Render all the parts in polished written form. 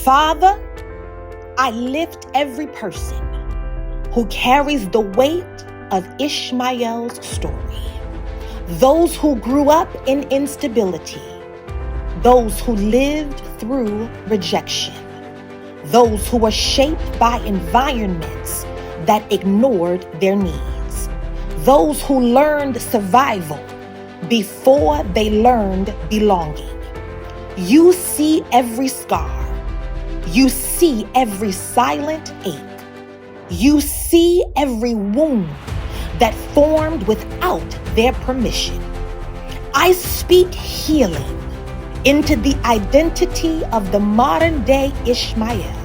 Father, I lift every person who carries the weight of Ishmael's story. Those who grew up in instability, those who lived through rejection, those who were shaped by environments that ignored their needs, those who learned survival before they learned belonging. You see every scar. You see every silent ache. You see every wound that formed without their permission. I speak healing into the identity of the modern day Ishmael.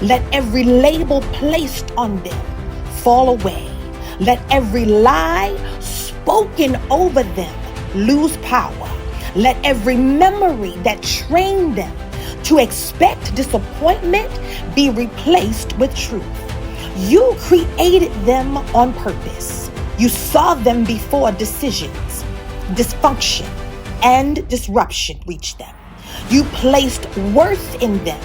Let every label placed on them fall away. Let every lie spoken over them lose power. Let every memory that trained them to expect disappointment be replaced with truth. You created them on purpose. You saw them before decisions, dysfunction, and disruption reached them. You placed worth in them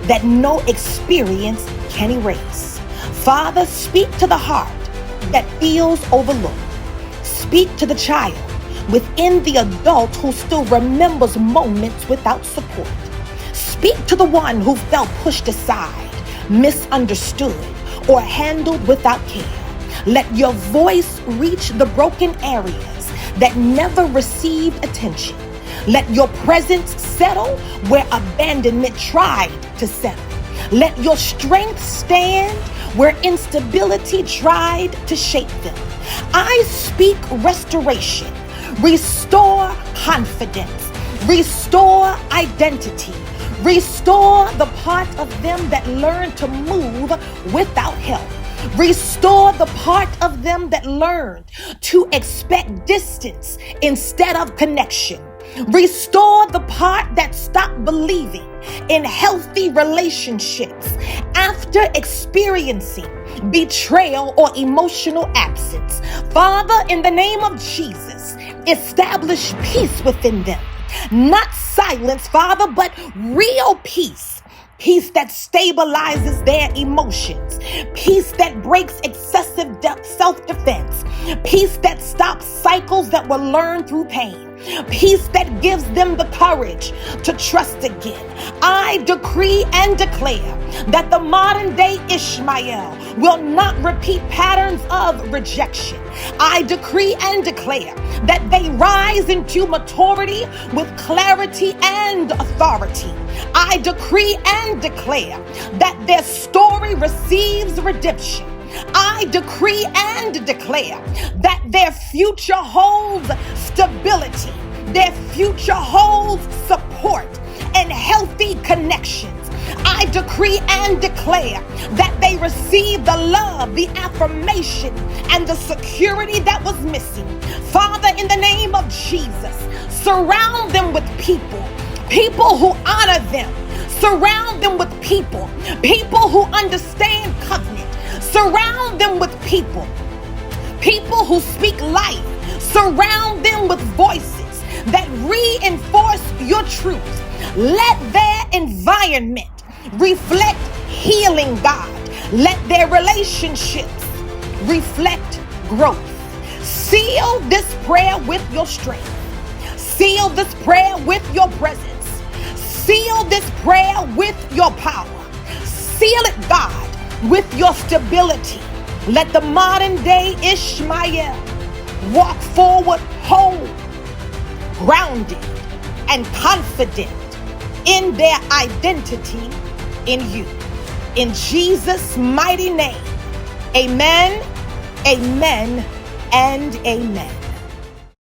that no experience can erase. Father, speak to the heart that feels overlooked. Speak to the child within the adult who still remembers moments without support. Speak to the one who felt pushed aside, misunderstood, or handled without care. Let your voice reach the broken areas that never received attention. Let your presence settle where abandonment tried to settle. Let your strength stand where instability tried to shape them. I speak restoration. Restore confidence. Restore identity. Restore the part of them that learned to move without help. Restore the part of them that learned to expect distance instead of connection. Restore the part that stopped believing in healthy relationships after experiencing betrayal or emotional absence. Father, in the name of Jesus, establish peace within them. Not silence, Father, but real peace. Peace that stabilizes their emotions. Peace that breaks excessive self-defense. Peace that stops cycles that were learned through pain. Peace that gives them the courage to trust again. I decree and declare that the modern day Ishmael will not repeat patterns of rejection. I decree and declare that they rise into maturity with clarity and authority. I decree and declare that their story receives redemption. I decree and declare that their future holds stability. Their future holds support and healthy connections. I decree and declare that they receive the love, the affirmation, and the security that was missing. Father, in the name of Jesus, surround them with people who honor them. Surround them with people who understand covenant. Surround them with people who speak life. Surround them with voices that reinforce your truth. Let their environment reflect healing, God. Let their relationships reflect growth. Seal this prayer with your strength. Seal this prayer with your presence. Seal this prayer with your power. Seal it, God, with your stability. Let the modern day Ishmael walk forward whole, grounded, and confident in their identity in you. In Jesus' mighty name, amen, amen, and amen.